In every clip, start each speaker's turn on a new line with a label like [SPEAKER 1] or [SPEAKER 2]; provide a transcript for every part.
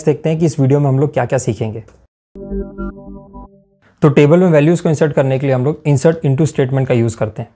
[SPEAKER 1] Next देखते हैं कि इस वीडियो में हम लोग क्या क्या सीखेंगे। तो टेबल में वैल्यूज़ को इंसर्ट करने के लिए हम लोग इंसर्ट इनटू स्टेटमेंट का यूज़ करते हैं,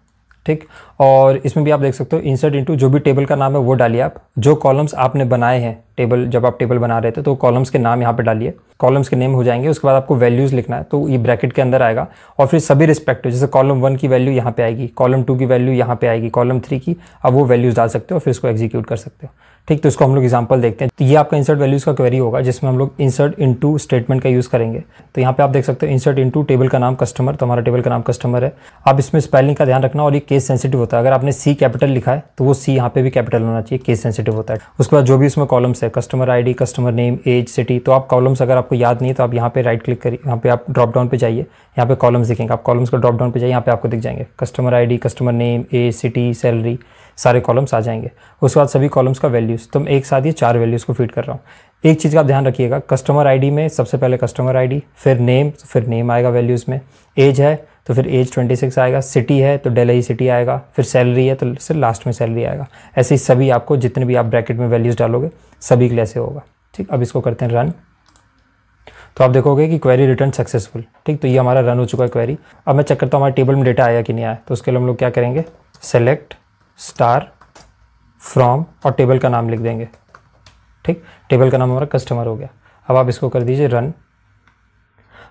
[SPEAKER 1] ठीक। और इसमें भी आप देख सकते हो इंसर्ट इनटू, जो भी टेबल का नाम है वो डालिए आप, जो कॉलम्स आपने बनाए हैं टेबल, जब आप टेबल बना रहे थे तो कॉलम्स के नाम यहाँ पे डालिए, कॉलम्स के नेम हो जाएंगे। उसके बाद आपको वैल्यूज़ लिखना है तो ये ब्रैकेट के अंदर आएगा और फिर सभी रिस्पेक्टिव, जैसे कॉलम 1 की वैल्यू यहाँ पे आएगी, कॉलम 2 की वैल्यू यहाँ पे आएगी, कॉलम 3 की, अब वो वैल्यूज़ डाल सकते हो, फिर इसको एग्जीक्यूट कर सकते हो, ठीक। तो इसको हम लोग एग्जांपल देखते हैं। तो ये आपका इंसर्ट वैल्यूज़ का क्वेरी होगा जिसमें हम लोग इंसर्ट इनटू स्टेटमेंट का यूज़ करेंगे। तो यहाँ पे आप देख सकते हो इंसर्ट इनटू टेबल का नाम कस्टमर, तो हमारा टेबल का नाम कस्टमर है। अब इसमें स्पेलिंग का ध्यान रखना और ये केस सेंसिटिव होता है। अगर आपने सी कैपिटल लिखा है तो वो सी यहाँ पे भी कैपिटल होना चाहिए, केस सेंसिटिव होता है। उसके बाद जो भी इसमें कॉलम्स है, customer ID, customer name, age, city, तो आप कॉलम्स अगर आपको याद नहीं है तो आप यहाँ पे राइट क्लिक करिए, यहाँ पे आप ड्रॉप डाउन पे जाइए, यहाँ पे कॉलम्स दिखेंगे, आप कॉलम्स को ड्रॉप डाउन पे जाइए, यहाँ पे आपको दिख जाएंगे customer ID, customer name, age, city, salary, सारे कॉलम्स आ जाएंगे। उसके बाद सभी कॉलम्स का वैल्यूज़, तो मैं एक साथ ये 4 वैल्यूज़ को फीड कर रहा हूँ। एक चीज़ का आप ध्यान रखिएगा, कस्टमर आईडी में सबसे पहले कस्टमर आईडी, फिर नेम, फिर नेम आएगा वैल्यूज़ में, एज है तो फिर एज 26 आएगा, सिटी है तो डेल्ही सिटी आएगा, फिर सैलरी है तो सिर्फ लास्ट में सैलरी आएगा। ऐसे ही सभी आपको जितने भी आप ब्रैकेट में वैल्यूज़ डालोगे सभी के लिए ऐसे होगा, ठीक। अब इसको करते हैं रन, तो आप देखोगे कि क्वेरी रिटर्न सक्सेसफुल, ठीक। तो ये हमारा रन हो चुका है क्वेरी। अब मैं चेक करता हूँ हमारे टेबल में डेटा आया कि नहीं आया। तो उसके लिए हम लोग क्या करेंगे, सेलेक्ट स्टार फ्रॉम और टेबल का नाम लिख देंगे, ठीक। टेबल का नाम हमारा कस्टमर हो गया। अब आप इसको कर दीजिए रन,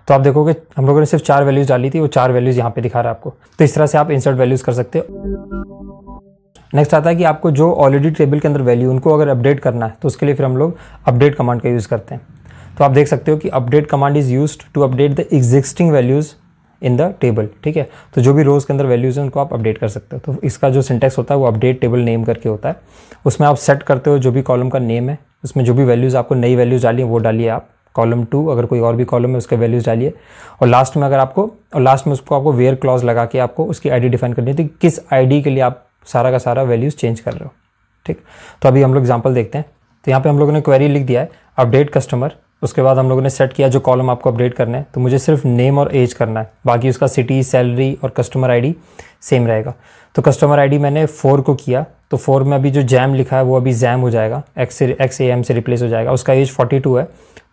[SPEAKER 1] तो आप देखोगे हम लोगों ने सिर्फ 4 वैल्यूज़ डाली थी, वो 4 वैल्यूज़ यहाँ पे दिखा रहा है आपको। तो इस तरह से आप इंसर्ट वैल्यूज़ कर सकते हो। नेक्स्ट आता है कि आपको जो ऑलरेडी टेबल के अंदर वैल्यू उनको अगर अपडेट करना है तो उसके लिए फिर हम लोग अपडेट कमांड का यूज़ करते हैं। तो आप देख सकते हो कि update command is used to update the existing values in the table, ठीक है। तो जो भी रोज़ के अंदर वैल्यूज़ हैं उनको आप अपडेट कर सकते हो। तो इसका जो सिंटेक्स होता है वो अपडेट टेबल नेम करके होता है। उसमें आप सेट करते हो जो भी कॉलम का नेम है, उसमें जो भी वैल्यूज़ आपको नई वैल्यूज़ डाली है वो डालिए आप, कॉलम 2 अगर कोई और भी कॉलम है उसके वैल्यूज़ डालिए, और लास्ट में उसको आपको वेयर क्लॉज लगा के आपको उसकी आईडी डिफाइन करनी है, तो किस आईडी के लिए आप सारा का सारा वैल्यूज़ चेंज कर रहे हो, ठीक। तो अभी हम लोग एग्जांपल देखते हैं। तो यहाँ पे हम लोगों ने क्वेरी लिख दिया है अपडेट कस्टमर, उसके बाद हम लोगों ने सेट किया जो कॉलम आपको अपडेट करना है, तो मुझे सिर्फ नेम और एज करना है, बाकी उसका सिटी, सैलरी और कस्टमर आईडी सेम रहेगा। तो कस्टमर आईडी मैंने 4 को किया, तो 4 में अभी जो जैम लिखा है वो अभी जैम हो जाएगा, XAM से रिप्लेस हो जाएगा। उसका एज 42 है,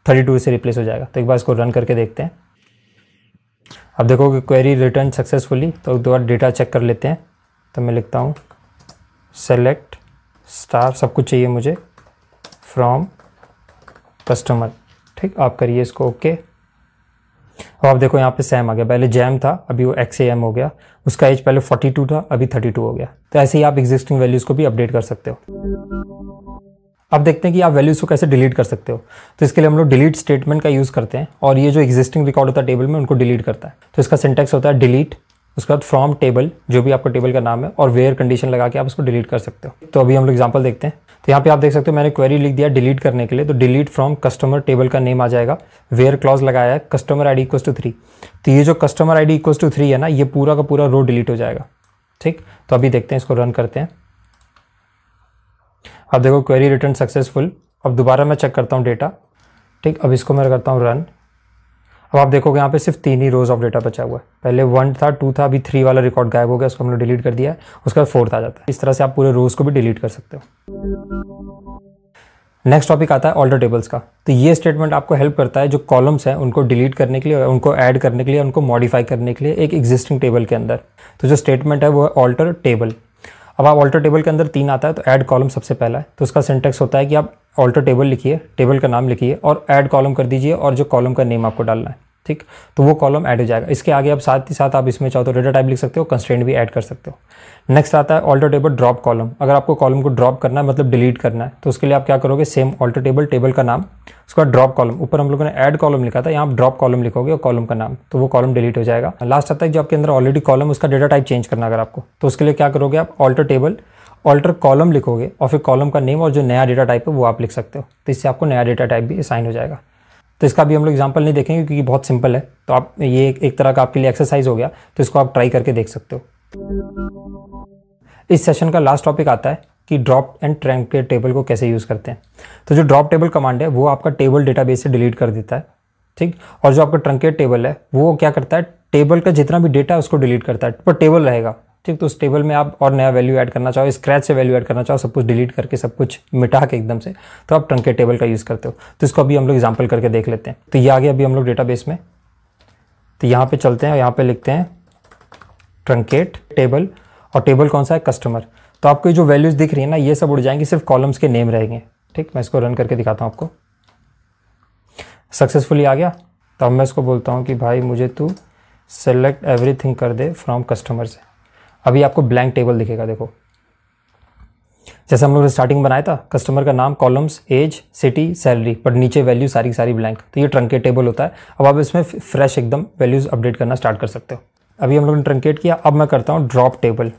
[SPEAKER 1] 32 से रिप्लेस हो जाएगा। तो एक बार इसको रन करके देखते हैं। अब देखो क्वेरी रिटर्न सक्सेसफुली। तो दो बार डेटा चेक कर लेते हैं। तो मैं लिखता हूँ सेलेक्ट स्टार, सब कुछ चाहिए मुझे, फ्रॉम कस्टमर, ठीक। आप करिए इसको ओके। अब आप देखो यहाँ पे सैम आ गया, पहले जैम था अभी वो XAM हो गया, उसका एज पहले 42 था अभी 32 हो गया। तो ऐसे ही आप एग्जिस्टिंग वैल्यूज़ को भी अपडेट कर सकते हो। अब देखते हैं कि आप वैल्यूज़ को कैसे डिलीट कर सकते हो। तो इसके लिए हम लोग डिलीट स्टेटमेंट का यूज़ करते हैं, और ये जो एग्जिस्टिंग रिकॉर्ड होता है टेबल में उनको डिलीट करता है। तो इसका सिंटेक्स होता है डिलीट, उसके बाद फ्रॉम टेबल, जो भी आपका टेबल का नाम है, और वेयर कंडीशन लगा के आप उसको डिलीट कर सकते हो। तो अभी हम लोग एग्जांपल देखते हैं। तो यहाँ पे आप देख सकते हो मैंने क्वेरी लिख दिया डिलीट करने के लिए, तो डिलीट फ्रॉम कस्टमर, टेबल का नेम आ जाएगा, वेयर क्लॉज लगाया है, कस्टमर आईडी इक्वल्स टू 3। तो ये जो कस्टमर आईडी इक्वल्स टू 3 है ना, ये पूरा का पूरा रो डिलीट हो जाएगा, ठीक। तो अभी देखते हैं, इसको रन करते हैं। अब देखो क्वेरी रिटर्न सक्सेसफुल। अब दोबारा मैं चेक करता हूँ डेटा, ठीक। अब इसको मैं करता हूँ रन। अब आप देखोगे यहाँ पे सिर्फ 3 ही रोज ऑफ डेटा बचा हुआ है। पहले 1 था, 2 था, अभी 3 वाला रिकॉर्ड गायब हो गया, उसको हमने डिलीट कर दिया है। उसके बाद 4 आ जाता है। इस तरह से आप पूरे रोज को भी डिलीट कर सकते हो। नेक्स्ट टॉपिक आता है ऑल्टर टेबल्स का। तो ये स्टेटमेंट आपको हेल्प करता है जो कॉलम्स हैं उनको डिलीट करने के लिए, उनको ऐड करने के लिए, उनको मॉडिफाई करने के लिए एक एग्जिस्टिंग टेबल के अंदर। तो जो स्टेटमेंट है वो है ऑल्टर टेबल। अब आप ऑल्टर टेबल के अंदर 3 आता है, तो ऐड कॉलम सबसे पहला है। तो उसका सिंटेक्स होता है कि आप ऑल्टर टेबल लिखिए, टेबल का नाम लिखिए और ऐड कॉलम कर दीजिए, और जो कॉलम का नेम आपको डालना है, ठीक। तो वो कॉलम ऐड हो जाएगा। इसके आगे आप साथ ही साथ आप इसमें चाहो तो डेटा टाइप लिख सकते हो, कंस्ट्रेंट भी ऐड कर सकते हो। नेक्स्ट आता है ऑल्टर टेबल ड्रॉप कॉलम। अगर आपको कॉलम को ड्रॉप करना है, मतलब डिलीट करना है, तो उसके लिए आप क्या करोगे, सेम ऑल्टर टेबल, टेबल का नाम, उसके बाद ड्रॉप कॉलम। ऊपर हम लोगों ने ऐड कॉलम लिखा था, यहाँ आप ड्रॉप कॉलम लिखोगे और कॉलम का नाम, तो वो कॉलम डिलीट हो जाएगा। लास्ट आता है जो आपके अंदर ऑलरेडी कॉलम, उसका डेटा टाइप चेंज करना अगर आपको, तो उसके लिए क्या करोगे, आप ऑल्टर टेबल, ऑल्टर कॉलम लिखोगे और फिर कॉलम का नेम और जो नया डेटा टाइप है वो आप लिख सकते हो। तो इससे आपको नया डेटा टाइप भी असाइन हो जाएगा। तो इसका भी हम लोग एग्जांपल नहीं देखेंगे क्योंकि बहुत सिंपल है। तो आप ये एक तरह का आपके लिए एक्सरसाइज हो गया, तो इसको आप ट्राई करके देख सकते हो। इस सेशन का लास्ट टॉपिक आता है कि ड्रॉप एंड ट्रंकेट टेबल को कैसे यूज़ करते हैं। तो जो ड्रॉप टेबल कमांड है वो आपका टेबल डेटाबेस से डिलीट कर देता है, ठीक। और जो आपका ट्रंकेट टेबल है वो क्या करता है, टेबल का जितना भी डेटा है उसको डिलीट करता है, पर टेबल रहेगा, ठीक। तो उस टेबल में आप और नया वैल्यू ऐड करना चाहो, स्क्रैच से वैल्यू ऐड करना चाहो, सब कुछ डिलीट करके, सब कुछ मिटा के एकदम से, तो आप ट्रंकेट टेबल का यूज़ करते हो। तो इसको अभी हम लोग एग्जाम्पल करके देख लेते हैं। तो ये आ गया अभी हम लोग डेटाबेस में। तो यहाँ पे चलते हैं और यहाँ पे लिखते हैं ट्रंकेट टेबल, और टेबल कौन सा है, कस्टमर। तो आपको जो वैल्यूज़ दिख रही है ना, ये सब उड़ जाएंगी, सिर्फ कॉलम्स के नेम रहेंगे। ठीक, मैं इसको रन करके दिखाता हूँ आपको। सक्सेसफुली आ गया। तो अब मैं इसको बोलता हूँ कि भाई मुझे तू सेलेक्ट एवरीथिंग कर दे फ्रॉम कस्टमर से। अभी आपको ब्लैंक टेबल दिखेगा, देखो जैसे हम लोग ने स्टार्टिंग बनाया था, कस्टमर का नाम, कॉलम्स, एज, सिटी, सैलरी, पर नीचे वैल्यू सारी सारी ब्लैंक। तो ये ट्रंकेट टेबल होता है। अब आप इसमें फ्रेश एकदम वैल्यूज़ अपडेट करना स्टार्ट कर सकते हो। अभी हम लोग ने ट्रंकेट किया। अब मैं करता हूँ drop table.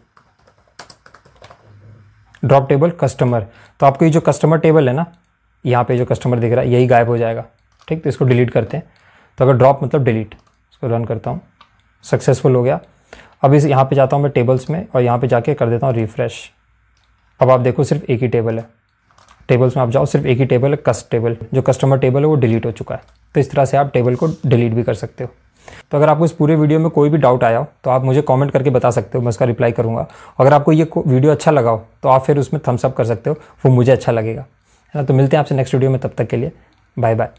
[SPEAKER 1] Drop table customer. तो आपको ये जो कस्टमर टेबल है ना, यहाँ पे जो कस्टमर दिख रहा है, यही गायब हो जाएगा। ठीक, तो इसको डिलीट करते हैं। तो अगर ड्रॉप मतलब डिलीट, इसको रन करता हूँ, सक्सेसफुल हो गया। अब इस यहाँ पे जाता हूँ मैं टेबल्स में, और यहाँ पे जाके कर देता हूँ रिफ्रेश। अब आप देखो सिर्फ एक ही टेबल है। टेबल्स में आप जाओ, सिर्फ एक ही टेबल है, कस्ट टेबल। जो कस्टमर टेबल है वो डिलीट हो चुका है। तो इस तरह से आप टेबल को डिलीट भी कर सकते हो। तो अगर आपको इस पूरे वीडियो में कोई भी डाउट आया हो तो आप मुझे कमेंट करके बता सकते हो, मैं उसका रिप्लाई करूँगा। अगर आपको ये वीडियो अच्छा लगा हो तो आप फिर उसमें थम्स अप कर सकते हो, वो मुझे अच्छा लगेगा, है ना। तो मिलते हैं आपसे नेक्स्ट वीडियो में, तब तक के लिए बाय बाय।